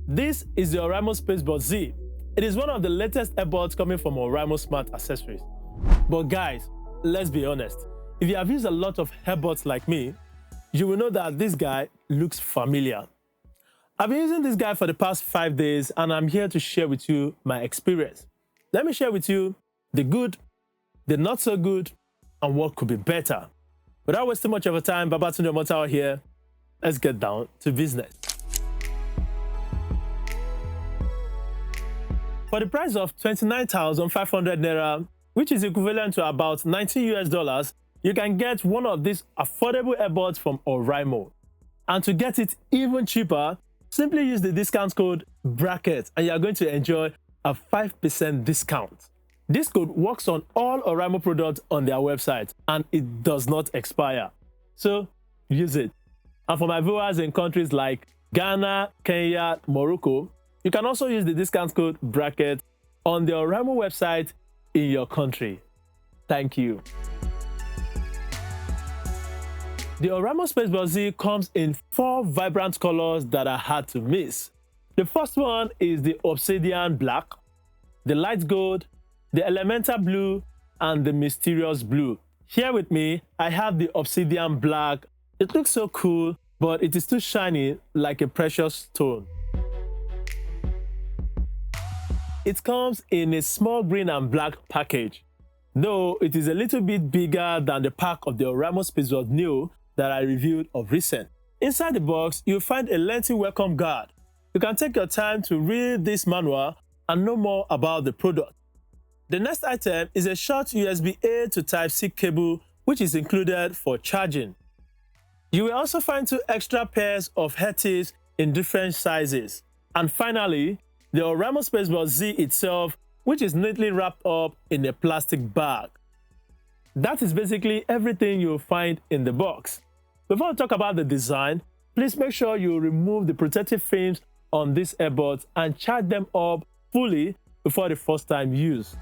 This is the Oraimo SpaceBuds Z. It is one of the latest earbuds coming from Oraimo Smart Accessories. But guys, let's be honest. If you have used a lot of earbuds like me, you will know that this guy looks familiar. I've been using this guy for the past 5 days and I'm here to share with you my experience. Let me share with you the good, the not so good, and what could be better. Without wasting much of your time, Babatunde Omotawa here. Let's get down to business. For the price of 29,500 Naira, which is equivalent to about $19 US, you can get one of these affordable earbuds from Oraimo. And to get it even cheaper, simply use the discount code BRACKET and you are going to enjoy a 5% discount. This code works on all Oraimo products on their website and it does not expire. So use it. And for my viewers in countries like Ghana, Kenya, Morocco, you can also use the discount code BRACKET on the Oraimo website in your country. Thank you. The Oraimo SpaceBuds Z comes in 4 vibrant colors that are hard to miss. The first one is the obsidian black, the light gold, the elemental blue, and the mysterious blue. Here with me, I have the obsidian black. It looks so cool, but it is too shiny like a precious stone. It comes in a small green and black package, though it is a little bit bigger than the pack of the Oraimo SpaceBuds Neo that I reviewed of recent. Inside the box, you'll find a lengthy welcome guard. You can take your time to read this manual and know more about the product. The next item is a short USB-A to Type-C cable, which is included for charging. You will also find 2 extra pairs of head tips in different sizes. And finally, the Oraimo SpaceBuds Z itself, which is neatly wrapped up in a plastic bag. That is basically everything you'll find in the box. Before I talk about the design, please make sure you remove the protective films on these earbuds and charge them up fully before the first time use.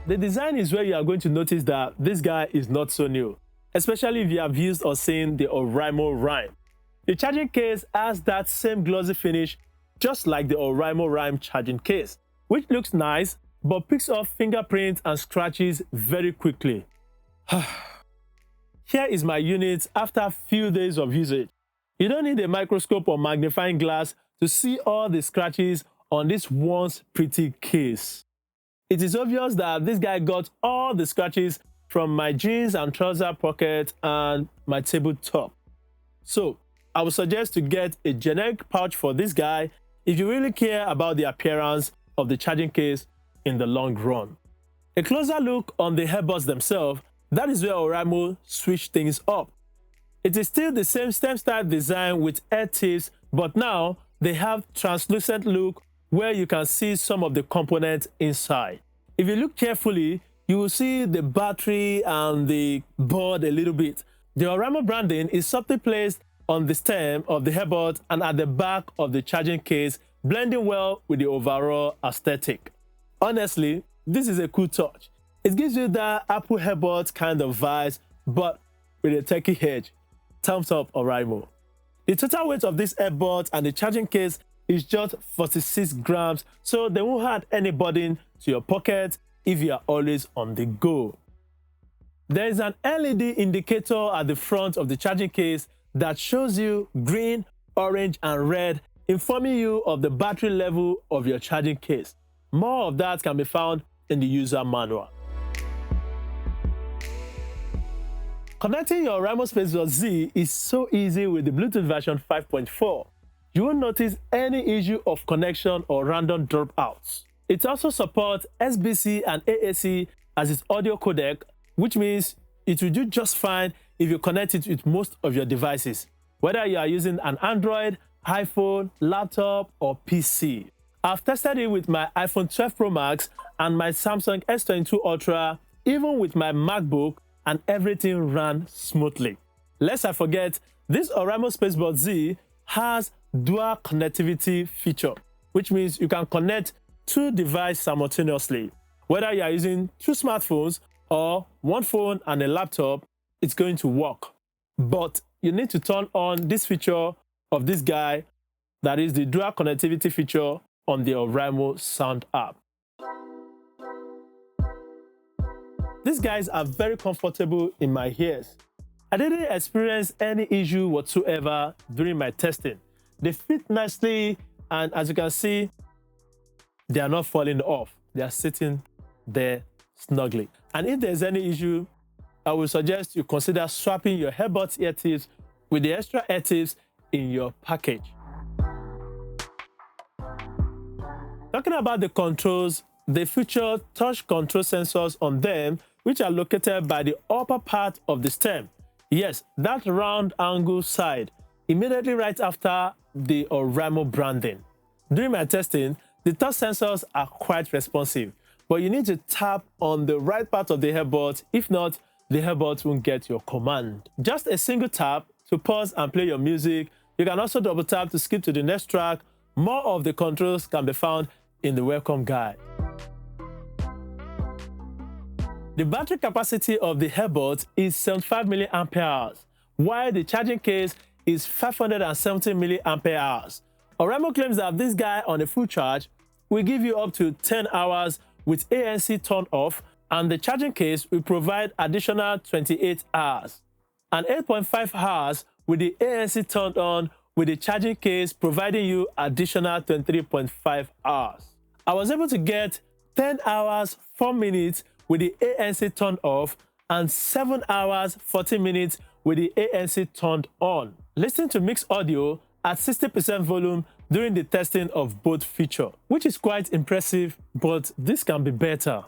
The design is where you are going to notice that this guy is not so new, especially if you have used or seen the Oraimo Rime. The charging case has that same glossy finish just like the Oraimo Rime charging case, which looks nice but picks up fingerprints and scratches very quickly. Here is my unit after a few days of usage. You don't need a microscope or magnifying glass to see all the scratches on this once pretty case. It is obvious that this guy got all the scratches from my jeans and trouser pocket and my tabletop. So I would suggest to get a generic pouch for this guy if you really care about the appearance of the charging case in the long run. A closer look on the earbuds themselves, that is where Oraimo switched things up. It is still the same stem style design with ear tips, but now they have translucent look where you can see some of the components inside. If you look carefully, you will see the battery and the board a little bit. The Oraimo branding is subtly placed on the stem of the earbud and at the back of the charging case, blending well with the overall aesthetic. Honestly, this is a cool touch. It gives you that Apple earbuds kind of vibes, but with a techie edge. Thumbs up, Oraimo. The total weight of this earbuds and the charging case is just 46 grams, so they won't add any burden to your pocket if you are always on the go. There is an LED indicator at the front of the charging case that shows you green, orange, and red, informing you of the battery level of your charging case. More of that can be found in the user manual. Connecting your Oraimo SpaceBuds Z is so easy with the Bluetooth version 5.4. You won't notice any issue of connection or random dropouts. It also supports SBC and AAC as its audio codec, which means it will do just fine if you connect it with most of your devices, whether you are using an Android, iPhone, laptop, or PC. I've tested it with my iPhone 12 Pro Max and my Samsung S22 Ultra, even with my MacBook, and everything ran smoothly. Lest I forget, this Oraimo SpaceBuds Z has dual connectivity feature, which means you can connect 2 devices simultaneously. Whether you are using 2 smartphones or 1 phone and a laptop, it's going to work. But you need to turn on this feature of this guy, that is the dual connectivity feature on the Oraimo Sound app. These guys are very comfortable in my ears. I didn't experience any issue whatsoever during my testing. They fit nicely, and as you can see, they are not falling off. They are sitting there snugly. And if there's any issue, I would suggest you consider swapping your Earbuds ear tips with the extra ear tips in your package. Talking about the controls, they feature touch control sensors on them, which are located by the upper part of the stem. Yes, that round angle side, immediately right after the Oraimo branding. During my testing, the touch sensors are quite responsive, but you need to tap on the right part of the earbuds. If not, the earbuds won't get your command. Just a single tap to pause and play your music. You can also double tap to skip to the next track. More of the controls can be found in the welcome guide. The battery capacity of the earbuds is 75 mAh, while the charging case is 570 mAh. Oraimo claims that this guy on a full charge will give you up to 10 hours with ANC turned off, and the charging case will provide additional 28 hours, and 8.5 hours with the ANC turned on, with the charging case providing you additional 23.5 hours. I was able to get 10 hours 4 minutes with the ANC turned off and 7 hours 40 minutes with the ANC turned on. Listen to mixed audio at 60% volume during the testing of both features, which is quite impressive, but this can be better.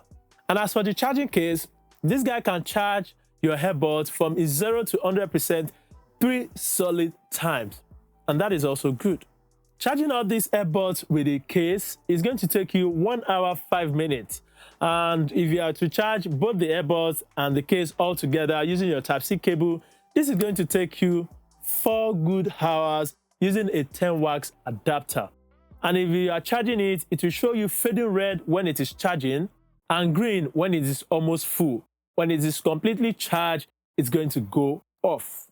And as for the charging case, this guy can charge your earbuds from 0 to 100% 3 solid times, and that is also good. Charging out these earbuds with a case is going to take you 1 hour 5 minutes. And if you are to charge both the earbuds and the case all together using your Type-C cable, this is going to take you 4 good hours using a 10 watts adapter. And if you are charging it, it will show you fading red when it is charging and green when it is almost full. When it is completely charged, it's going to go off.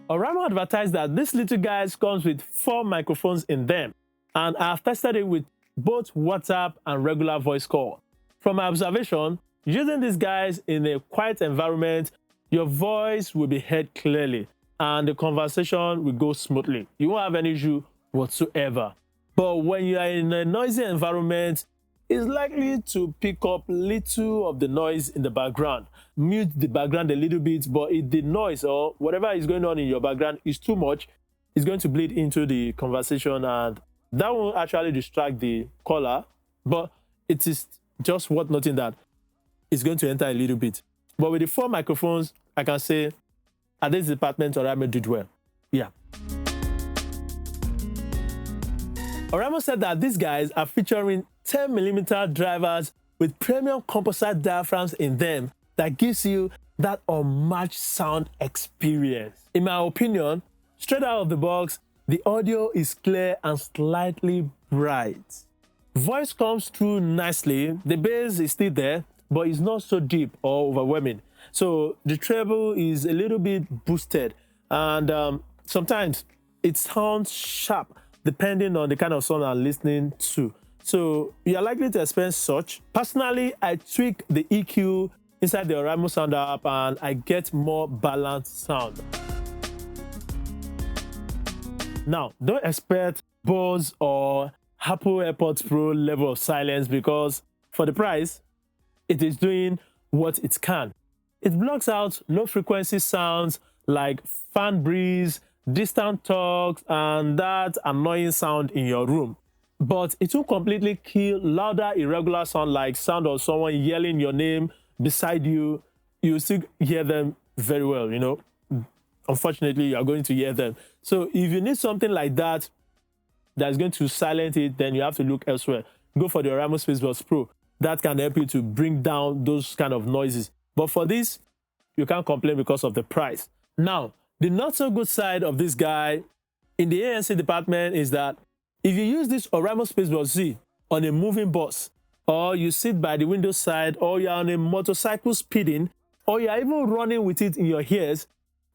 Oraimo advertised that this little guy comes with 4 microphones in them, and I've tested it with both WhatsApp and regular voice call. From my observation, using these guys in a quiet environment, your voice will be heard clearly and the conversation will go smoothly. You won't have any issue whatsoever. But when you are in a noisy environment, it's likely to pick up little of the noise in the background. Mute the background a little bit, but if the noise or whatever is going on in your background is too much, it's going to bleed into the conversation, and that will actually distract the caller. But it is just worth noting that it's going to enter a little bit. But with the 4 microphones, I can say at this department, Oraimo did well. Yeah. Oraimo said that these guys are featuring 10mm drivers with premium composite diaphragms in them that gives you that unmatched sound experience. In my opinion, straight out of the box, the audio is clear and slightly bright. Voice comes through nicely. The bass is still there, but it's not so deep or overwhelming. So the treble is a little bit boosted, and sometimes it sounds sharp depending on the kind of song I'm listening to. So you're likely to experience such. Personally, I tweak the EQ inside the Oraimo Sound app and I get more balanced sound. Now, don't expect Bose or Apple AirPods Pro level of silence, because for the price, it is doing what it can. It blocks out low-frequency sounds like fan breeze, distant talks, and that annoying sound in your room. But it will completely kill louder, irregular sound like sound of someone yelling your name beside you. You still hear them very well, you know. Unfortunately, you are going to hear them. So if you need something like that that's going to silence it, then you have to look elsewhere. Go for the Oraimo SpaceBuds Pro. That can help you to bring down those kind of noises. But for this, you can't complain because of the price. Now, the not so good side of this guy in the ANC department is that if you use this Oraimo SpaceBuds Z on a moving bus, or you sit by the window side, or you're on a motorcycle speeding, or you're even running with it in your ears,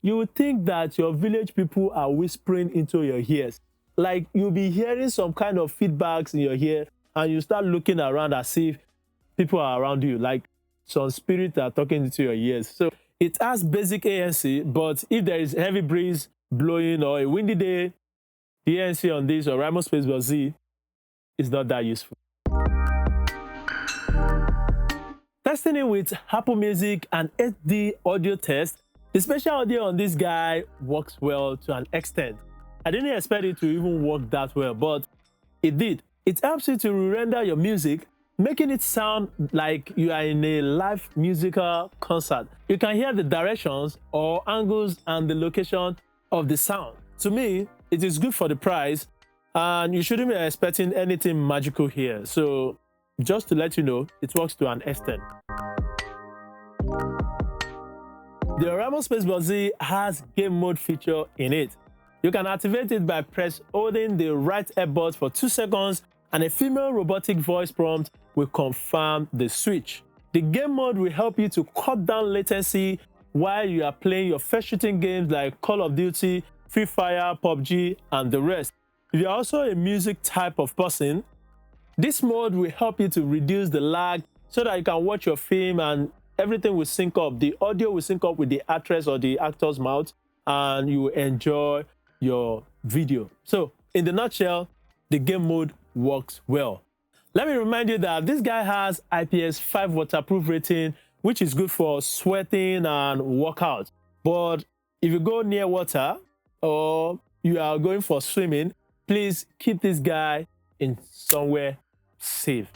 you would think that your village people are whispering into your ears. Like you'll be hearing some kind of feedbacks in your ear and you start looking around as if people are around you, like some spirits are talking into your ears. So it has basic ANC, but if there is heavy breeze blowing or a windy day, the ANC on this Oraimo SpaceBuds Z is not that useful. Testing it with Apple Music and HD audio test, the spatial audio on this guy works well to an extent. I didn't expect it to even work that well, but it did. It helps you to re-render your music, making it sound like you are in a live musical concert. You can hear the directions or angles and the location of the sound. To me, it is good for the price, and you shouldn't be expecting anything magical here. So just to let you know, it works to an extent. The Oraimo SpaceBuds Z has game mode feature in it. You can activate it by holding the right earbud for 2 seconds, and a female robotic voice prompt will confirm the switch. The game mode will help you to cut down latency while you are playing your first shooting games like Call of Duty, Free Fire, PUBG, and the rest. If you're also a music type of person, this mode will help you to reduce the lag so that you can watch your film and everything will sync up. The audio will sync up with the actress or the actor's mouth, and you will enjoy your video. So in the nutshell, the game mode works well. Let me remind you that this guy has IPS5 waterproof rating, which is good for sweating and workout. But if you go near water or you are going for swimming, please keep this guy in somewhere safe.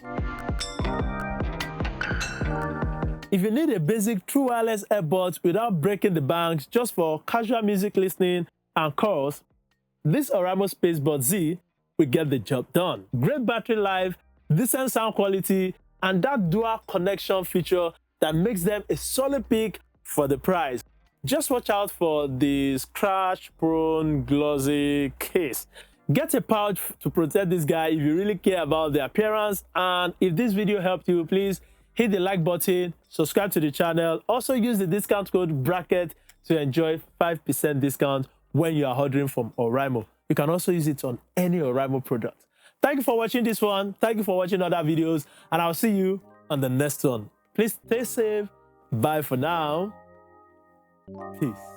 If you need a basic true wireless earbuds without breaking the bank, just for casual music listening and calls, this Oraimo SpaceBuds Z will get the job done. Great battery life, decent sound quality, and that dual connection feature that makes them a solid pick for the price. Just watch out for the scratch-prone glossy case. Get a pouch to protect this guy if you really care about the appearance, and if this video helped you, please hit the like button, subscribe to the channel. Also use the discount code bracket to enjoy 5% discount when you are ordering from Oraimo. You can also use it on any Oraimo product. Thank you for watching this one. Thank you for watching other videos, and I'll see you on the next one. Please stay safe. Bye for now. Peace.